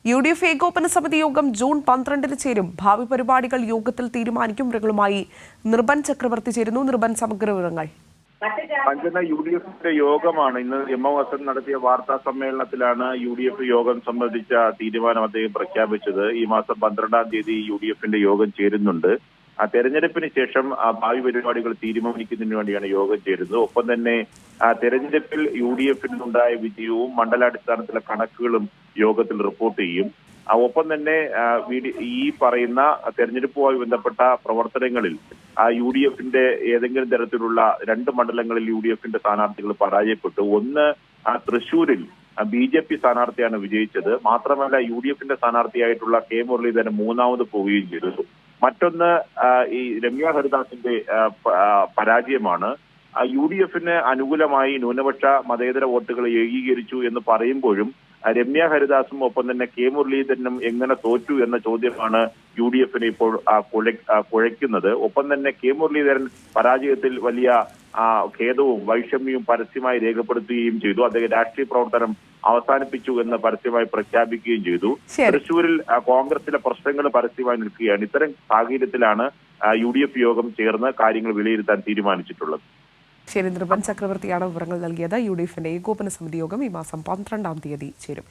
UDF ഏകോപന സമിതി യോഗം ജൂൺ 12 ചേരും. ഭാവി പരിപാടികൾ യോഗത്തിൽ തീരുമാനിക്കും. വിവരങ്ങളുമായി നിർബൻ ചക്രവർത്തി ചേരുന്നു. നിർബൻ, സമഗ്ര വിവരങ്ങൾ. അഞ്ജന, UDFന്റെ യോഗമാണ് ഇന്ന്. MOSN നടത്തിയ വാർത്താ സമ്മേളനത്തിലാണ് UDF യോഗം സംബന്ധിച്ച തീരുമാനം അദ്ദേഹം പ്രഖ്യാപിച്ചത്. ഈ മാസം 12-ാം തീയതി UDFന്റെ യോഗം ചേരുന്നുണ്ട്. തെരഞ്ഞെടുപ്പിന് ശേഷം ഭാവി പരിപാടികൾ തീരുമാനിക്കുന്നതിന് വേണ്ടിയാണ് യോഗം ചേരുന്നത്. ഒപ്പം തന്നെ തെരഞ്ഞെടുപ്പിൽ UDFനുണ്ടായ വിജയവും മണ്ഡലാടിസ്ഥാനത്തിലെ കണക്കുകളും യോഗത്തിൽ റിപ്പോർട്ട് ചെയ്യും. ഒപ്പം തന്നെ ഈ പറയുന്ന തെരഞ്ഞെടുപ്പുമായി ബന്ധപ്പെട്ട പ്രവർത്തനങ്ങളിൽ UDFന്റെ ഏതെങ്കിലും തരത്തിലുള്ള 2 മണ്ഡലങ്ങളിൽ UDFന്റെ സ്ഥാനാർത്ഥികൾ പരാജയപ്പെട്ടു. ഒന്ന് തൃശൂരിൽ BJP സ്ഥാനാർത്ഥിയാണ് വിജയിച്ചത്. മാത്രമല്ല UDFന്റെ സ്ഥാനാർത്ഥിയായിട്ടുള്ള K മുരളീധരൻ 3ാമത് പോവുകയും ചെയ്തു. മറ്റൊന്ന് ഈ രമ്യ ഹരിദാസിന്റെ പരാജയമാണ്. UDFന് അനുകൂലമായി ന്യൂനപക്ഷ മതേതര വോട്ടുകൾ ഏകീകരിച്ചു എന്ന് പറയുമ്പോഴും രമ്യ ഹരിദാസും ഒപ്പം തന്നെ K മുരളീധരനും എങ്ങനെ തോറ്റു എന്ന ചോദ്യമാണ് UDFന് ഇപ്പോൾ കുഴയ്ക്കുന്നത്. ഒപ്പം തന്നെ K മുരളീധരൻ പരാജയത്തിൽ വലിയ ഖേദവും വൈഷമ്യവും പരസ്യമായി രേഖപ്പെടുത്തുകയും ചെയ്തു. അദ്ദേഹം രാഷ്ട്രീയ പ്രവർത്തനം അവസാനിപ്പിച്ചു എന്ന് പരസ്യമായി പ്രഖ്യാപിക്കുകയും ചെയ്തു. തൃശൂരിൽ കോൺഗ്രസിലെ പ്രശ്നങ്ങൾ പരസ്യമായി നിൽക്കുകയാണ്. ഇത്തരം സാഹചര്യത്തിലാണ് UDF യോഗം ചേർന്ന് കാര്യങ്ങൾ വിലയിരുത്താൻ തീരുമാനിച്ചിട്ടുള്ളത്. ശരി, നിർബൻ ചക്രവർത്തിയാണ് വിവരങ്ങൾ നൽകിയത്. UDFന്റെ ഏകോപന സമിതി യോഗം ഈ മാസം 12-ാം തീയതി ചേരും.